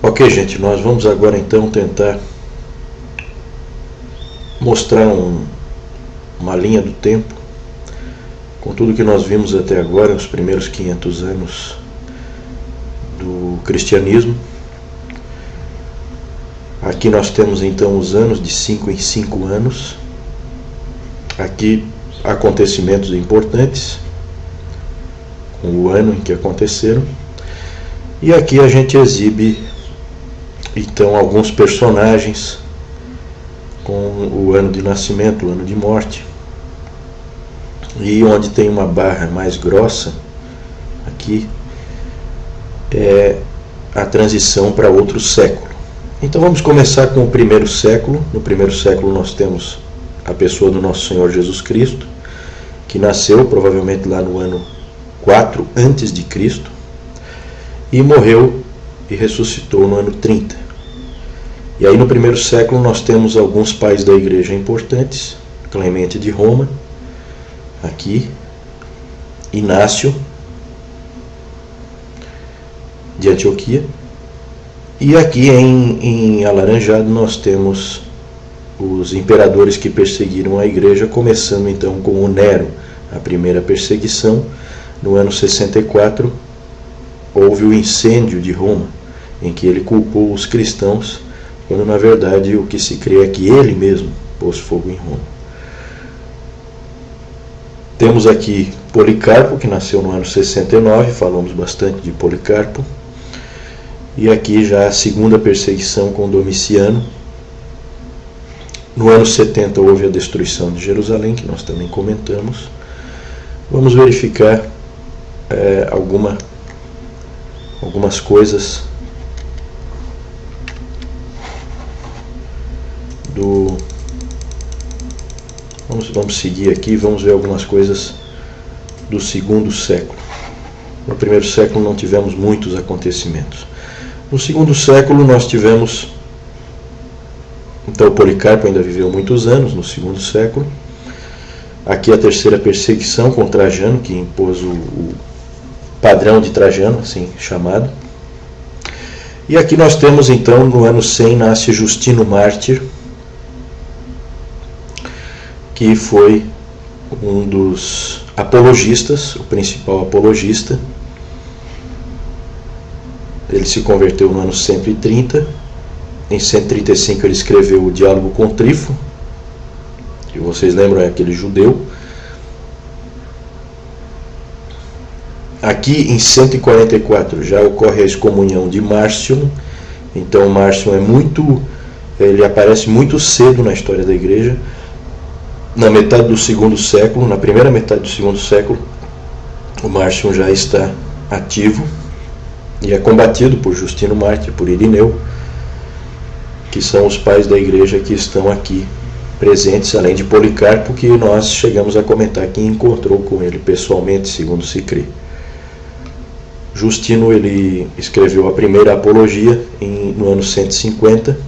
Ok, gente, nós vamos agora então tentar mostrar uma linha do tempo com tudo que nós vimos até agora, os primeiros 500 anos do cristianismo. Aqui nós temos então os anos de 5 em 5 anos. Aqui acontecimentos importantes, com o ano em que aconteceram. E aqui a gente exibe então alguns personagens com o ano de nascimento, o ano de morte. E onde tem uma barra mais grossa, aqui é a transição para outro século. Então vamos começar com o primeiro século. No primeiro século nós temos a pessoa do nosso Senhor Jesus Cristo, que nasceu provavelmente lá no ano 4 antes de Cristo e morreu e ressuscitou no ano 30. E aí no primeiro século nós temos alguns pais da igreja importantes: Clemente de Roma, aqui, Inácio de Antioquia, e aqui em alaranjado nós temos os imperadores que perseguiram a igreja, começando então com o Nero. A primeira perseguição, no ano 64, houve o incêndio de Roma, em que ele culpou os cristãos, quando na verdade o que se crê é que ele mesmo pôs fogo em Roma. Temos aqui Policarpo, que nasceu no ano 69, falamos bastante de Policarpo. E aqui já a segunda perseguição com Domiciano. No ano 70 houve a destruição de Jerusalém, que nós também comentamos. Vamos verificar algumas coisas do... Vamos seguir aqui, vamos ver algumas coisas do segundo século. No primeiro século não tivemos muitos acontecimentos. No segundo século nós tivemos, então Policarpo ainda viveu muitos anos no segundo século. Aqui a terceira perseguição com Trajano, que impôs o padrão de Trajano, assim chamado. E aqui nós temos então, no ano 100, nasce Justino Mártir, que foi um dos apologistas, o principal apologista. Ele se converteu no ano 130. Em 135 ele escreveu o Diálogo com Trífo, que vocês lembram, é aquele judeu. Aqui em 144 já ocorre a excomunhão de Márcio. Então Márcio ele aparece muito cedo na história da igreja. Na metade do segundo século, na primeira metade do segundo século, o Márcio já está ativo e é combatido por Justino Mártir, por Irineu, que são os pais da igreja que estão aqui presentes, além de Policarpo, que nós chegamos a comentar que encontrou com ele pessoalmente, segundo se crê. Justino ele escreveu a primeira apologia no ano 150,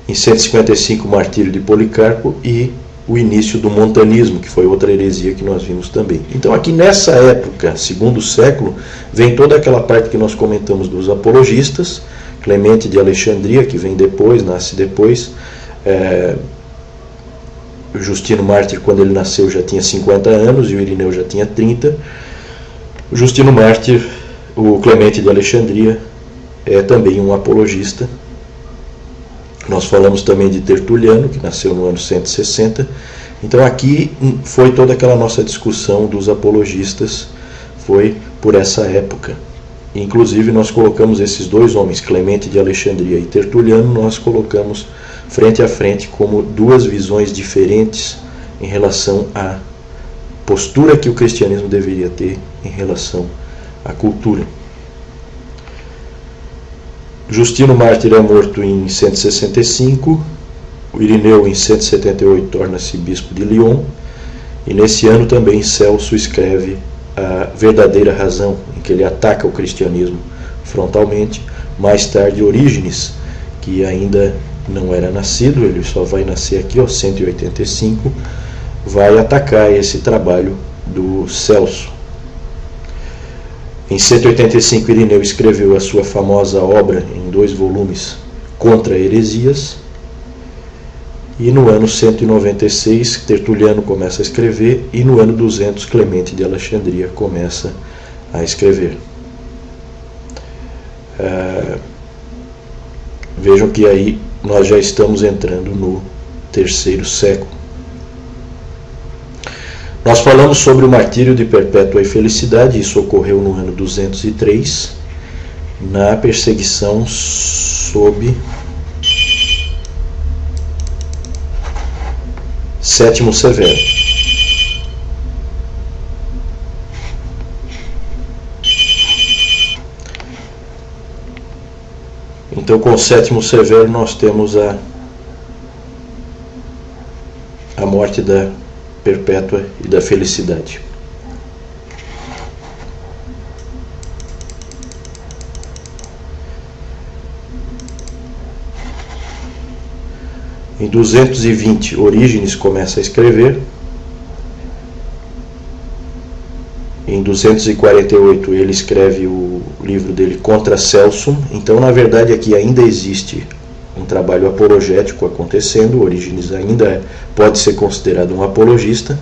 em 155 o martírio de Policarpo e o início do montanismo, que foi outra heresia que nós vimos também. Então aqui nessa época, segundo século, vem toda aquela parte que nós comentamos dos apologistas. Clemente de Alexandria, que vem depois, nasce depois. Justino Mártir, quando ele nasceu, já tinha 50 anos e o Irineu já tinha 30. O Justino Mártir, o Clemente de Alexandria, é também um apologista. Nós falamos também de Tertuliano, que nasceu no ano 160. Então aqui foi toda aquela nossa discussão dos apologistas, foi por essa época. Inclusive nós colocamos esses dois homens, Clemente de Alexandria e Tertuliano, nós colocamos frente a frente como duas visões diferentes em relação à postura que o cristianismo deveria ter em relação à cultura. Justino Mártir é morto em 165, o Irineu em 178 torna-se bispo de Lyon, e nesse ano também Celso escreve A Verdadeira Razão, em que ele ataca o cristianismo frontalmente. Mais tarde Orígenes, que ainda não era nascido, ele só vai nascer aqui, 185, vai atacar esse trabalho do Celso. Em 185, Irineu escreveu a sua famosa obra em 2 volumes, Contra Heresias. E no ano 196, Tertuliano começa a escrever, e no ano 200, Clemente de Alexandria começa a escrever. Vejam que aí nós já estamos entrando no 3º século. Nós falamos sobre o martírio de Perpétua e Felicidade. Isso ocorreu no ano 203, na perseguição sob Sétimo Severo. Então, com o Sétimo Severo, nós temos a morte da Perpétua e da Felicidade. Em 220, Orígenes começa a escrever. Em 248, ele escreve o livro dele Contra Celsum. Então, na verdade, aqui ainda existe um trabalho apologético acontecendo. Orígenes ainda pode ser considerado um apologista.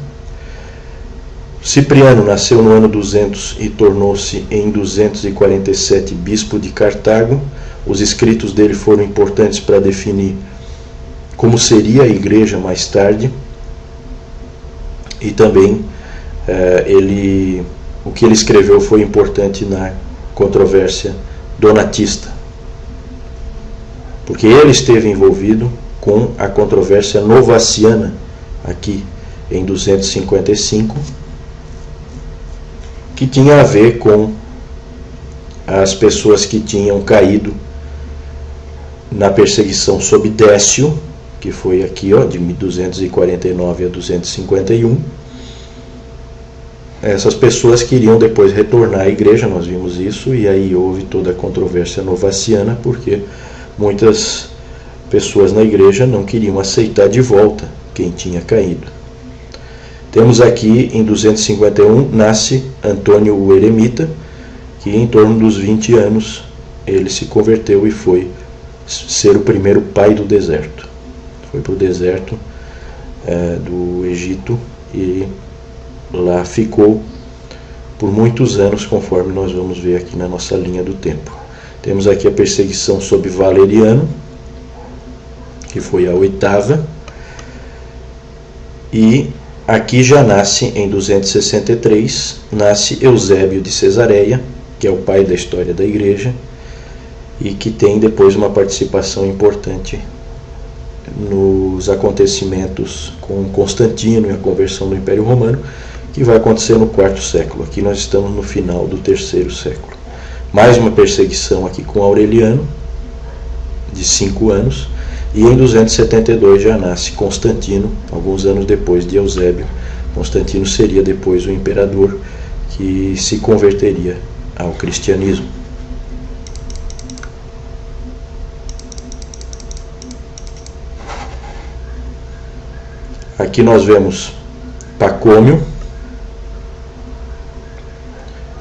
Cipriano nasceu no ano 200 e tornou-se em 247 bispo de Cartago. Os escritos dele foram importantes para definir como seria a igreja mais tarde, e também o que ele escreveu foi importante na controvérsia donatista, porque ele esteve envolvido com a controvérsia novaciana aqui em 255, que tinha a ver com as pessoas que tinham caído na perseguição sob Décio, que foi aqui, de 249 a 251. Essas pessoas queriam depois retornar à igreja, nós vimos isso, e aí houve toda a controvérsia novaciana, porque muitas pessoas na igreja não queriam aceitar de volta quem tinha caído. Temos aqui, em 251, nasce Antônio o Eremita, que em torno dos 20 anos ele se converteu e foi ser o primeiro pai do deserto. Foi para o deserto do Egito e lá ficou por muitos anos, conforme nós vamos ver aqui na nossa linha do tempo. Temos aqui a perseguição sob Valeriano, que foi a 8ª, e aqui já nasce, em 263, nasce Eusébio de Cesareia, que é o pai da história da igreja, e que tem depois uma participação importante nos acontecimentos com Constantino e a conversão do Império Romano, que vai acontecer no 4º século. Aqui nós estamos no final do 3º século. Mais uma perseguição aqui com Aureliano, de 5 anos, e em 272 já nasce Constantino, alguns anos depois de Eusébio. Constantino seria depois o imperador que se converteria ao cristianismo. Aqui nós vemos Pacômio,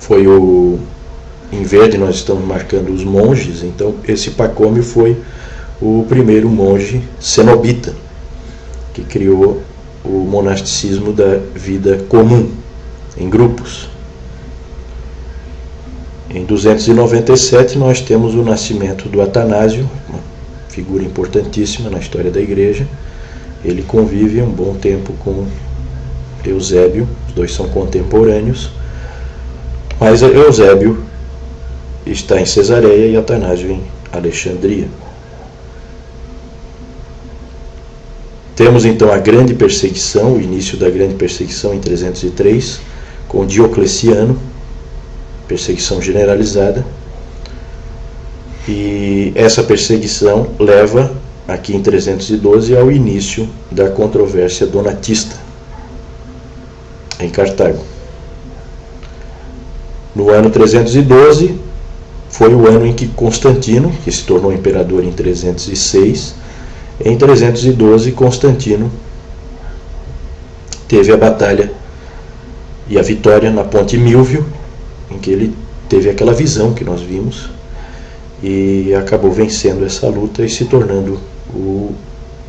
foi em verde nós estamos marcando os monges, então esse Pacômio foi o primeiro monge cenobita, que criou o monasticismo da vida comum, em grupos. Em 297 nós temos o nascimento do Atanásio, uma figura importantíssima na história da igreja. Ele convive um bom tempo com Eusébio, os dois são contemporâneos, mas Eusébio está em Cesareia e Atanásio em Alexandria. Temos então a grande perseguição, o início da grande perseguição em 303, com Diocleciano, perseguição generalizada, e essa perseguição leva, aqui em 312, ao início da controvérsia donatista em Cartago. No ano 312 foi o ano em que Constantino, que se tornou imperador em 306, em 312 Constantino teve a batalha e a vitória na Ponte Milvio, em que ele teve aquela visão que nós vimos e acabou vencendo essa luta e se tornando o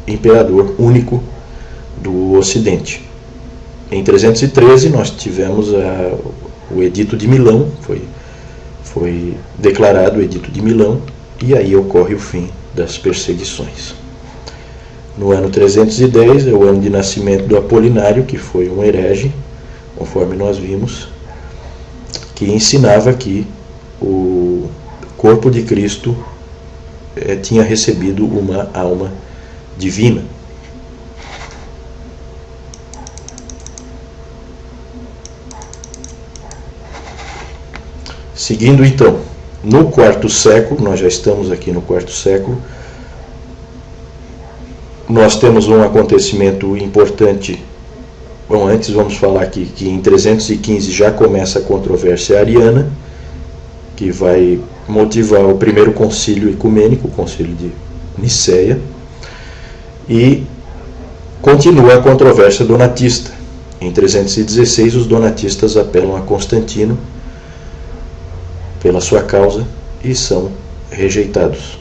imperador único do Ocidente. Em 313 nós tivemos o Edito de Milão, foi declarado o Edito de Milão, e aí ocorre o fim das perseguições. No ano 310 é o ano de nascimento do Apolinário, que foi um herege, conforme nós vimos, que ensinava que o corpo de Cristo tinha recebido uma alma divina. Seguindo então, no quarto século, nós já estamos aqui no quarto século, nós temos um acontecimento importante. Bom, antes vamos falar aqui que em 315 já começa a controvérsia ariana, que vai motivar o primeiro concílio ecumênico, o concílio de Niceia, e continua a controvérsia donatista. Em 316 os donatistas apelam a Constantino pela sua causa e são rejeitados.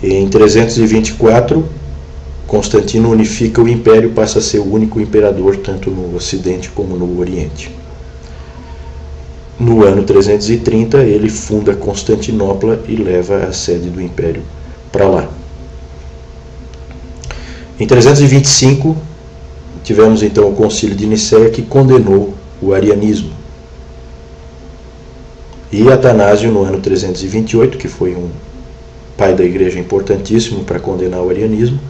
Em 324, Constantino unifica o império e passa a ser o único imperador tanto no Ocidente como no Oriente. No ano 330, ele funda Constantinopla e leva a sede do império para lá. Em 325, tivemos então o concílio de Niceia, que condenou o arianismo. E Atanásio, no ano 328, que foi um pai da igreja importantíssimo para condenar o arianismo,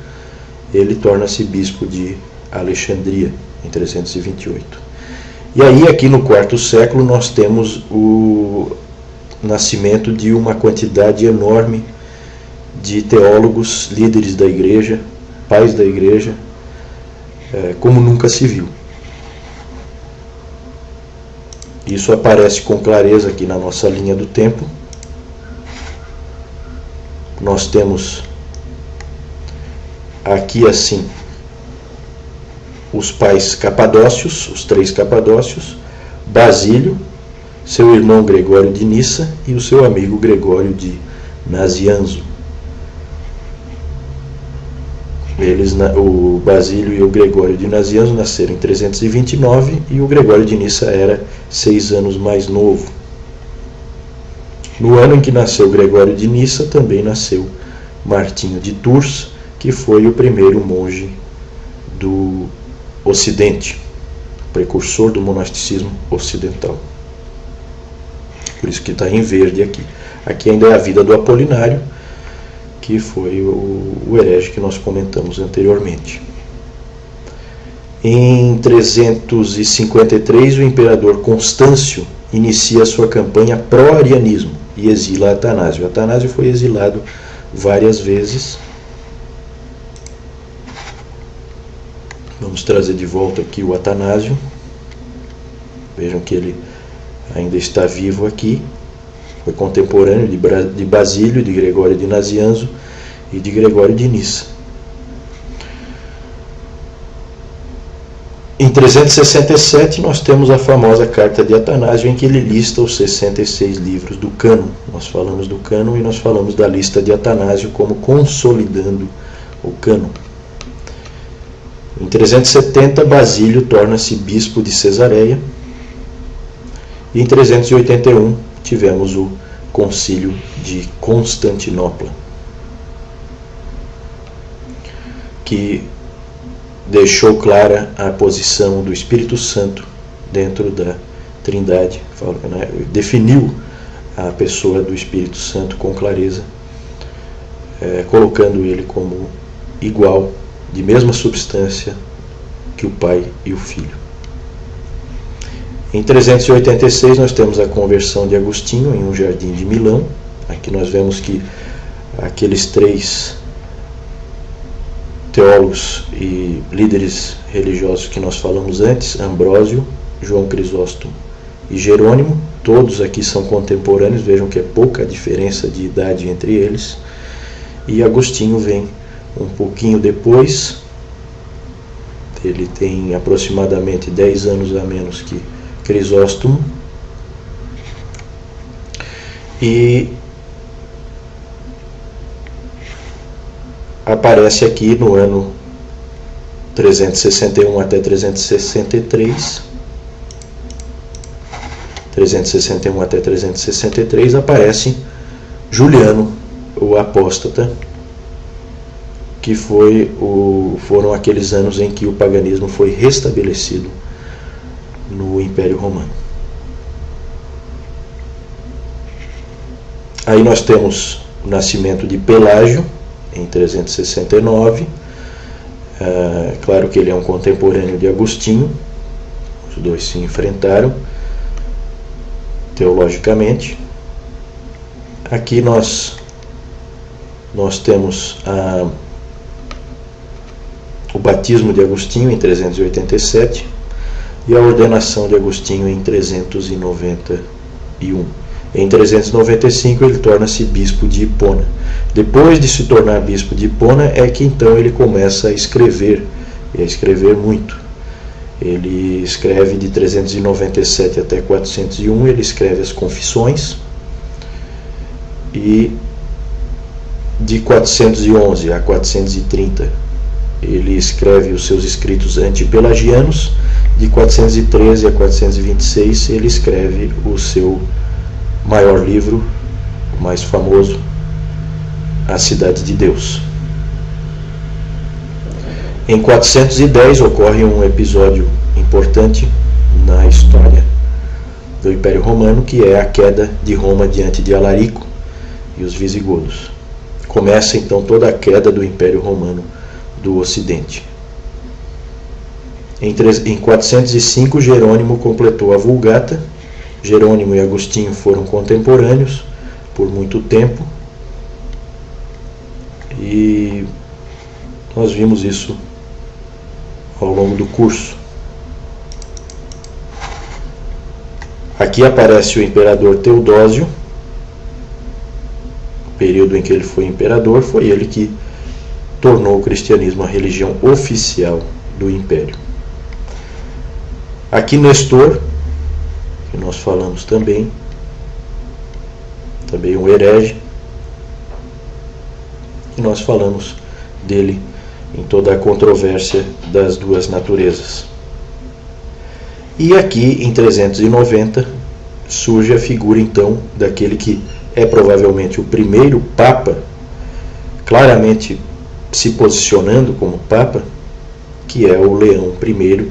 ele torna-se bispo de Alexandria, em 328. E aí, aqui no quarto século, nós temos o nascimento de uma quantidade enorme de teólogos, líderes da igreja, pais da igreja, como nunca se viu. Isso aparece com clareza aqui na nossa linha do tempo. Nós temos aqui assim os pais capadócios, os 3 capadócios, Basílio, seu irmão Gregório de Nissa e o seu amigo Gregório de Nazianzo. O Basílio e o Gregório de Nazianzo nasceram em 329 e o Gregório de Nissa era 6 anos mais novo. No ano em que nasceu Gregório de Nissa, também nasceu Martinho de Tours, que foi o primeiro monge do Ocidente, precursor do monasticismo ocidental. Por isso que está em verde aqui. Aqui ainda é a vida do Apolinário, que foi o herege que nós comentamos anteriormente. Em 353, o imperador Constâncio inicia sua campanha pró-arianismo e exila Atanásio. Atanásio foi exilado várias vezes. Vamos trazer de volta aqui o Atanásio. Vejam que ele ainda está vivo aqui. Foi contemporâneo de Basílio, de Gregório de Nazianzo e de Gregório de Nissa. Em 367 nós temos a famosa carta de Atanásio, em que ele lista os 66 livros do cânon. Nós falamos do cânon e nós falamos da lista de Atanásio como consolidando o cânon. Em 370 Basílio torna-se bispo de Cesareia. E em 381 tivemos o concílio de Constantinopla, que deixou clara a posição do Espírito Santo dentro da Trindade, definiu a pessoa do Espírito Santo com clareza, colocando ele como igual, de mesma substância que o Pai e o Filho. Em 386 nós temos a conversão de Agostinho em um jardim de Milão. Aqui nós vemos que aqueles 3 teólogos e líderes religiosos que nós falamos antes, Ambrósio, João Crisóstomo e Jerônimo, todos aqui são contemporâneos, vejam que é pouca a diferença de idade entre eles, e Agostinho vem um pouquinho depois, Ele tem aproximadamente 10 anos a menos que Crisóstomo. E aparece aqui no ano 361 até 363. 361 até 363 aparece Juliano, o apóstata, que foram aqueles anos em que o paganismo foi restabelecido no Império Romano. Aí nós temos o nascimento de Pelágio, em 369. Claro que ele é um contemporâneo de Agostinho, os dois se enfrentaram teologicamente. Aqui nós temos o batismo de Agostinho em 387 e a ordenação de Agostinho em 391. Em 395 ele torna-se bispo de Hipona. Depois de se tornar bispo de Hipona é que então ele começa a escrever, e a escrever muito. Ele escreve de 397 até 401, ele escreve as Confissões, e de 411 a 430 ele escreve os seus escritos antipelagianos. De 413 a 426 ele escreve o seu maior livro, o mais famoso, A Cidade de Deus. Em 410 ocorre um episódio importante na história do Império Romano, que é a queda de Roma diante de Alarico e os visigodos. Começa então toda a queda do Império Romano do Ocidente. Em 405 Jerônimo completou a Vulgata. Jerônimo e Agostinho foram contemporâneos por muito tempo, e nós vimos isso ao longo do curso. Aqui aparece o imperador Teodósio. O período em que ele foi imperador, foi ele que tornou o cristianismo a religião oficial do império. Aqui Nestor, que nós falamos também um herege, e nós falamos dele em toda a controvérsia das duas naturezas. E aqui em 390 surge a figura então daquele que é provavelmente o primeiro Papa, claramente se posicionando como Papa, que é o Leão I,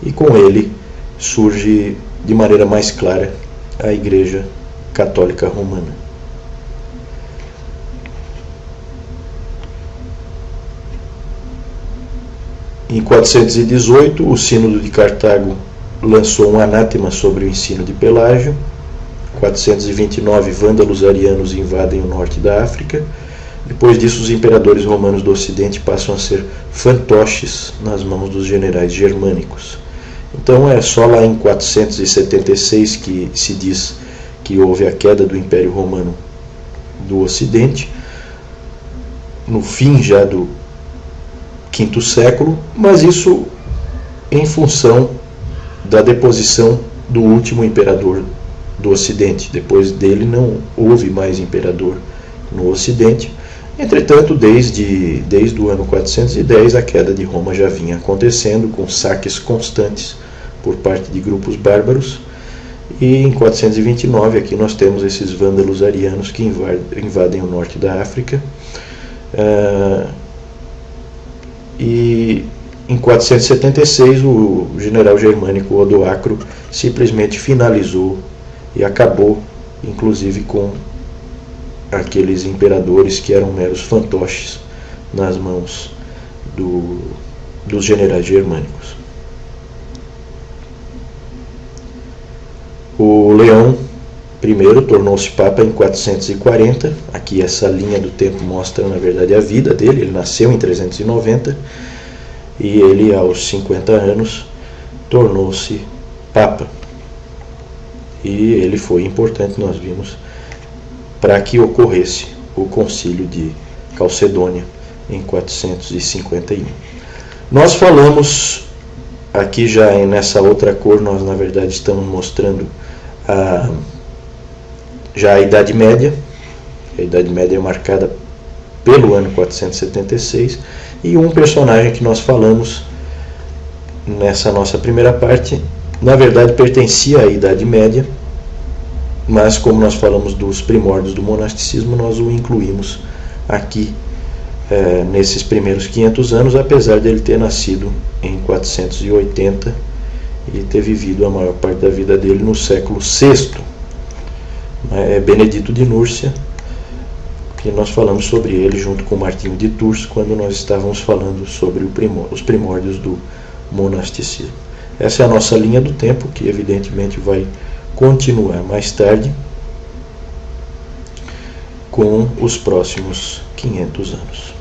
e com ele surge de maneira mais clara a Igreja Católica Romana. Em 418, o Sínodo de Cartago lançou um anátema sobre o ensino de Pelágio. 429, vândalos arianos invadem o norte da África. Depois disso, os imperadores romanos do Ocidente passam a ser fantoches nas mãos dos generais germânicos. Então é só lá em 476 que se diz que houve a queda do Império Romano do Ocidente, no fim já do V século, mas isso em função da deposição do último imperador do Ocidente. Depois dele não houve mais imperador no Ocidente. Entretanto, desde o ano 410, a queda de Roma já vinha acontecendo, com saques constantes por parte de grupos bárbaros. E em 429, aqui nós temos esses vândalos arianos que invadem o norte da África. E em 476, o general germânico Odoacro simplesmente finalizou e acabou, inclusive, com aqueles imperadores que eram meros fantoches nas mãos dos generais germânicos. O Leão I tornou-se Papa em 440. Aqui essa linha do tempo mostra, na verdade, a vida dele. Ele nasceu em 390 e ele, aos 50 anos, tornou-se Papa. E ele foi importante, nós vimos, para que ocorresse o concílio de Calcedônia em 451. Nós falamos aqui já nessa outra cor, nós na verdade estamos mostrando já a Idade Média. A Idade Média é marcada pelo ano 476, e um personagem que nós falamos nessa nossa primeira parte, na verdade pertencia à Idade Média, mas como nós falamos dos primórdios do monasticismo, nós o incluímos aqui nesses primeiros 500 anos, apesar dele ter nascido em 480 e ter vivido a maior parte da vida dele no século VI. Benedito de Núrcia, que nós falamos sobre ele junto com Martinho de Tours, quando nós estávamos falando sobre os primórdios do monasticismo. Essa é a nossa linha do tempo, que evidentemente vai continuar mais tarde com os próximos 500 anos.